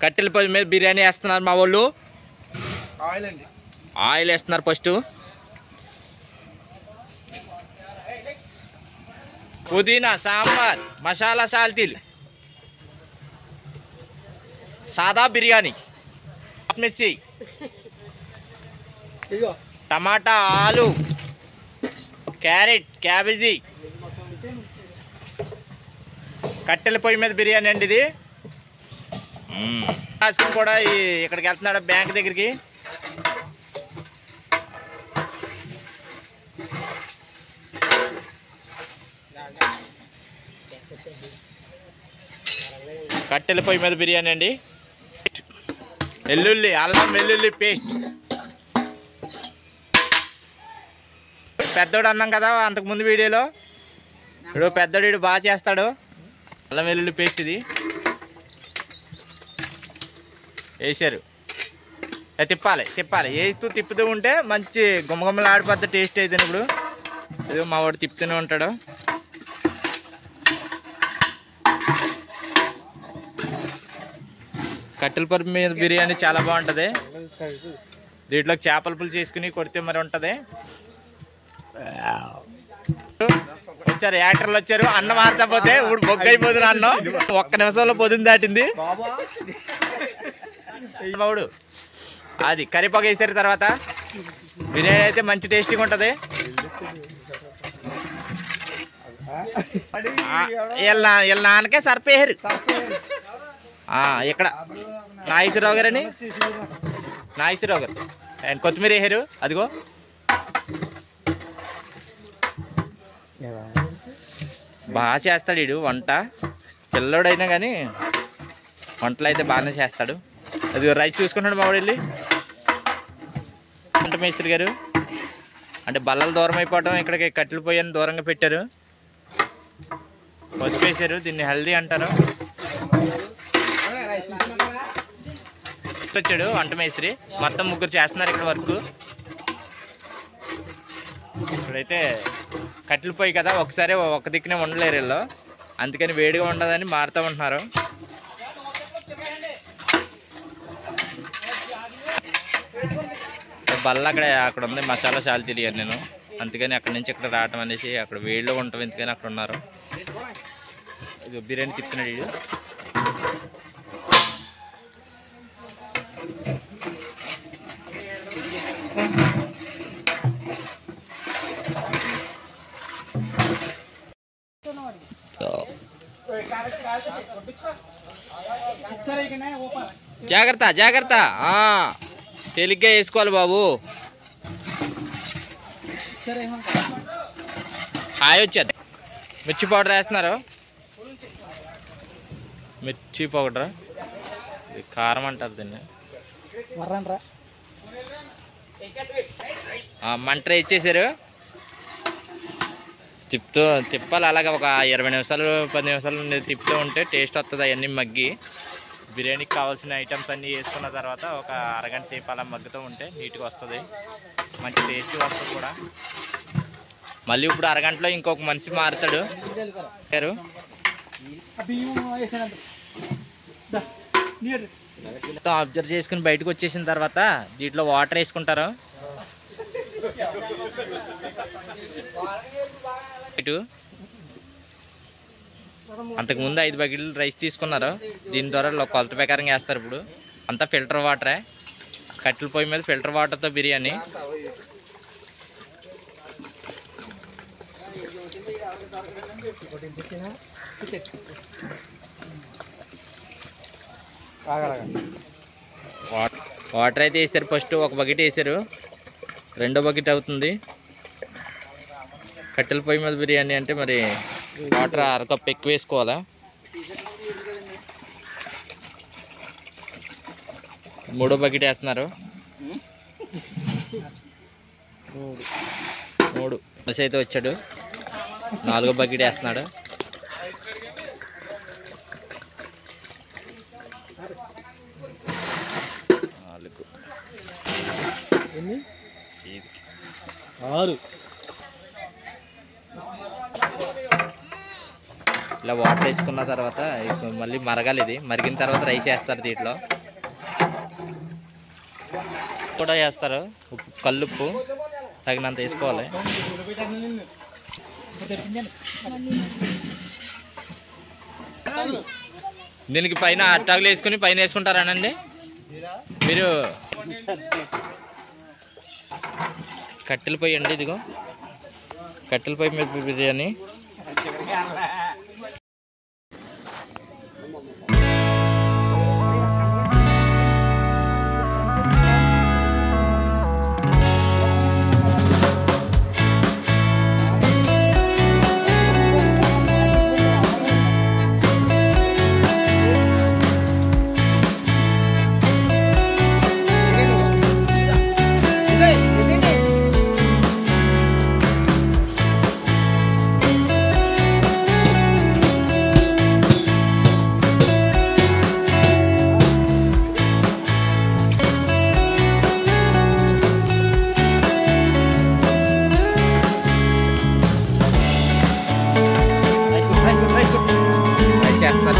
కట్టెల పొయ్యి మీద బిర్యానీ వేస్తున్నారు మా వాళ్ళు. ఆయిల్ వేస్తున్నారు ఫస్ట్. పుదీనా, సాంబార్, మసాలా సాల్తీలు, సాదా బిర్యానీ, మిర్చి, టమాటా, ఆలు, క్యారెట్, క్యాబేజీ. కట్టెల పొయ్యి మీద బిర్యానీ అండి ఇది. రాసుకుని కూడా ఇక్కడికి వెళ్తున్నాడు బ్యాంక్ దగ్గరికి. కట్టెల పొయ్యి మీద బిర్యానీ అండి. వెల్లుల్లి, అల్లం వెల్లుల్లి పేస్ట్. పెద్దోడు అన్నాం కదా అంతకుముందు వీడియోలో, ఇప్పుడు పెద్దోడు బాగా చేస్తాడు. అల్లం వెల్లుల్లి పేస్ట్ ఇది వేసారు. తిప్పాలి తిప్పాలి, వేస్తూ తిప్పుతూ ఉంటే మంచి గుమ్మగుమ్మలు ఆడిపోద్ది, టేస్ట్ అయితే. ఇప్పుడు ఇది మా వాడు తిప్పుతూనే ఉంటాడు. కట్టెల పొయ్యి మీద బిర్యానీ చాలా బాగుంటుంది. దీంట్లో చేపల పులుసు చేసుకుని కొడితే మరి ఉంటుంది. వచ్చారు యాక్టర్లు వచ్చారు. అన్నం మార్చకపోతే ఇప్పుడు బొగ్గ అయిపోతుంది. అన్నం ఒక్క నిమిషంలో పొద్దున దాటింది. బావుడు అది కరివేపాకు వేసారు. తర్వాత బిర్యానీ అయితే మంచి టేస్టీగా ఉంటుంది. వీళ్ళ నాన్నకే సర్పేరు. ఇక్కడ నాగేశ్వరరావు గారని, నాగేశ్వరరావు గారు అండ్ కొత్తిమీర వేసారు. అదిగో బాగా చేస్తాడు వీడు వంట. పిల్లోడైనా కానీ వంటలు అయితే బాగానే చేస్తాడు. అది రైస్ చూసుకుంటాడు మా వాడు వెళ్ళి. వంట మేస్త్రి గారు అంటే బల్లలు దూరం అయిపోవడం, ఇక్కడికి కట్టెలు పొయ్యని దూరంగా పెట్టారు. పసుపు వేసారు. దీన్ని హెల్దీ అంటారు. వచ్చాడు వంట మేస్త్రి. మొత్తం ముగ్గురు చేస్తున్నారు ఇక్కడ వర్క్. ఇప్పుడైతే కట్టెలు పొయ్యి కదా, ఒకసారి ఒక దిక్కునే ఉండలేరు వీళ్ళు. అందుకని వేడిగా ఉండదని మారుతూ ఉంటున్నారు. బల్ల అక్కడ ఉంది మసాలా సాల్తీలు ఇవన్నీ. నేను అందుకని అక్కడి నుంచి ఇక్కడ రావటం అనేసి, అక్కడ వేడిలో ఉంటాం ఎందుకని అక్కడ ఉన్నారు. ఇది బిర్యానీ తిప్పుతున్నాడు వీడు. జాగ్రత్త జాగ్రత్త, తేలిగ్గా వేసుకోవాలి బాబు. హాయ్ వచ్చేది. మిర్చి పౌడర్ వేస్తున్నారు. మిర్చి పౌడర్, కారం అంటారు దీన్ని. మంట ఇచ్చేసారు. తిప్పాలి అలాగే ఒక 20 నిమిషాలు 10 నిమిషాలు తిప్పుతూ ఉంటే టేస్ట్ వస్తుంది. అవన్నీ మగ్గి బిర్యానీకి కావాల్సిన ఐటమ్స్ అన్నీ వేసుకున్న తర్వాత ఒక అరగంట సేపు అలా మగ్గుతూ ఉంటే నీట్గా వస్తుంది. మంచి టేస్ట్ వస్తుంది కూడా. మళ్ళీ ఇప్పుడు అరగంటలో ఇంకొక మనిషి మారుతాడు. అబ్జర్వ్ చేసుకుని బయటకు వచ్చేసిన తర్వాత దీంట్లో వాటర్ వేసుకుంటారు. అంతకుముందు 5 బకెట్లు రైస్ తీసుకున్నారు. దీని ద్వారా కొలత ప్రకారంగా వేస్తారు. ఇప్పుడు అంతా ఫిల్టర్ వాటరే. కట్టెల పొయ్యి మీద ఫిల్టర్ వాటర్తో బిర్యానీ. వాటర్ అయితే వేసారు. ఫస్ట్ ఒక బకెట్ వేసారు, రెండో బకెట్ అవుతుంది. కట్టెల పొయ్యి మీద బిర్యానీ అంటే మరి వాటర్ అరకప్పు ఎక్కువ వేసుకోవాలా. మూడో బకెట్ వేస్తున్నారు. 3 మనిషి అయితే వచ్చాడు. 4వ బకెట్ వేస్తున్నాడు. ఇలా వాటర్ వేసుకున్న తర్వాత మళ్ళీ మరగాలి. ఇది మరిగిన తర్వాత రైస్ వేస్తారు. దీంట్లో కూడా వేస్తారు. ఉప్పు, కల్లుప్పు తగినంత వేసుకోవాలి. దీనికి పైన అట్టాకులు వేసుకుని పైన వేసుకుంటారానండి మీరు? కట్టెల పొయ్యి అండి. ఇదిగో కట్టెల పొయ్యి మీద బిర్యానీ.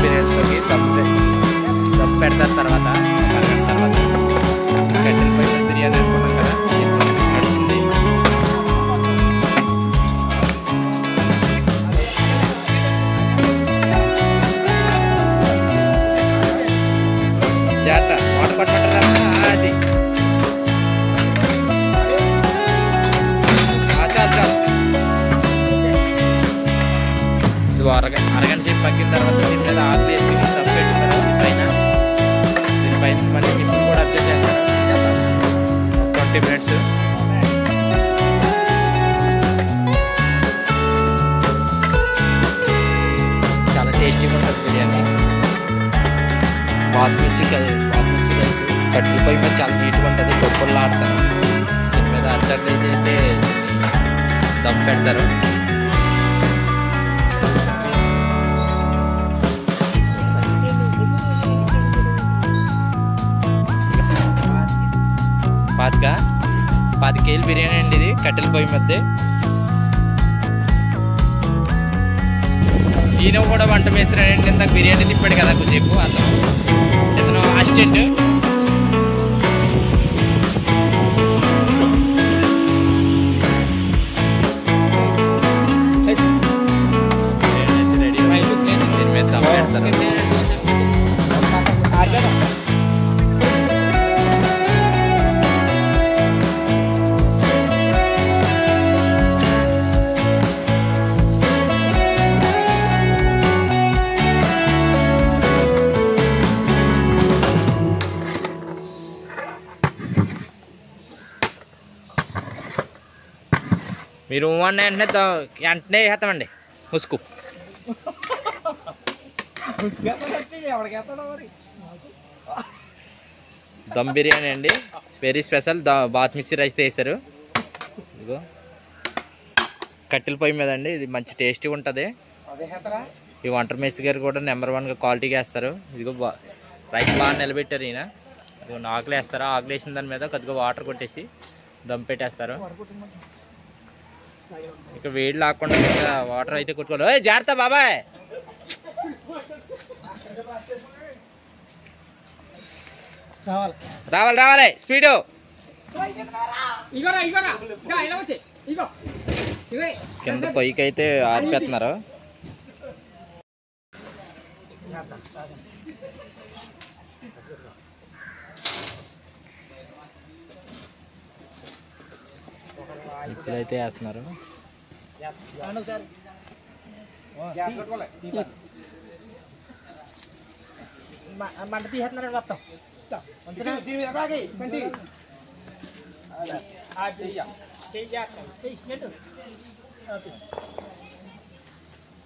బిర్యానీలోకి దమ్ పెడతారు. తర్వాత కట్టెల పొయ్యి బిర్యానీ అనుకున్నాం కదా, నడుస్తుంది. జాగ్రత్త వాటర్ పట్టుకుంటారా? అది చాలు చాలు. ఇది అరగంట సేపు పక్కిన తర్వాత దీని మీద ఆకులు వేసుకుని దమ్ పెట్టిన తర్వాత దీనిపైన మళ్ళీ నిప్పులు కూడా అడ్జస్ట్ చేస్తారు. 20 minutes. చాలా టేస్టీగా ఉంటుంది బిర్యానీ. బాస్మతి రైస్ కట్టెల పొయ్యి మీద చాలా నీట్గా ఉంటుంది. డొప్పుల్లో ఆడతారు. దీని మీద అడ్జస్ట్ అయితే దమ్ పెడతారు. పాతి కేజీల బిర్యానీ అండి ఇది, కట్టెల పొయ్యి మధ్య. ఈయన కూడా వంట మేస్తున్నాడండి. ఇందాక బిర్యానీ తిప్పాడు కదా కొద్దిసేపు, అతను అసిస్టెంట్. రెడీ దీని మీద దమ్ పెడతారు. మీరు వెంటనే వేస్తామండి ముసుకు. దమ్ బిర్యానీ అండి, వెరీ స్పెషల్. బాస్మతి రైస్ వేసారు. ఇదిగో కట్టెల పొయ్యి మీద అండి. ఇది మంచి టేస్టీ ఉంటుంది. ఈ వంట మేస్త్రి గారు కూడా నెంబర్ 1గా క్వాలిటీగా వేస్తారు. ఇదిగో రైస్ బాగా నిలబెట్టారు ఈయన. ఇదిగో ఆకులు వేస్తారు. ఆకులు వేసిన దాని మీద కొద్దిగా వాటర్ కొట్టేసి దమ్ పెట్టేస్తారు. ఇక వేడి లాక్కుండా వాటర్ అయితే కొట్టుకోవాలి. జాగ్రత్త బాబాయ్. రావాలి స్పీడు. కింద పొయ్యికి అయితే ఆరిపెడుతున్నారు. ఇప్పుడైతే వేస్తున్నారు. మంట తీసేస్తున్నారు మొత్తం.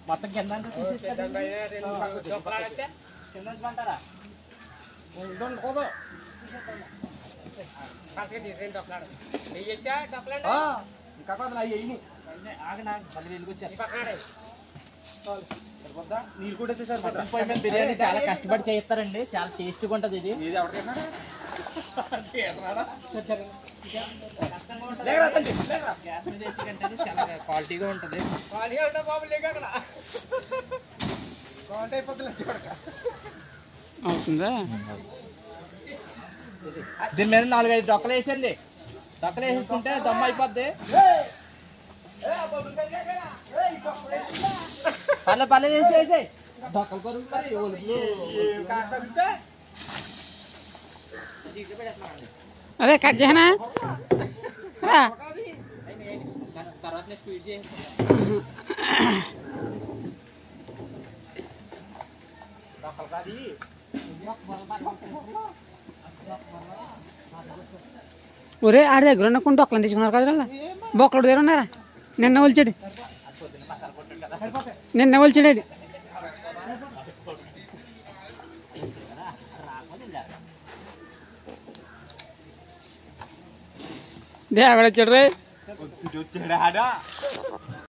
మొత్తం కింద అంటారా? బిర్యానీ చాలా కష్టపడి చేస్తారండి. చాలా టేస్టీగా ఉంటుంది. ఇది చాలా క్వాలిటీగా ఉంటుంది. అవుతుందా? దీని మీద 4-5 డొక్కలు వేసేయండి. డొక్కలు వేసేసుకుంటే దమ్మ అయిపోద్ది. పర్లేదు వేసి డొక్కలు కొరకు అదే కట్ చేయనా తర్వాత స్పీడ్ చేసి ఒరే ఆడి దగ్గర ఉన్న కొన్ని డొక్కలు తీసుకున్నారు కదా బొక్కలు దగ్గర ఉన్నారా? నిన్న ఒలిచాడు దే అక్కడ వచ్చాడు రే.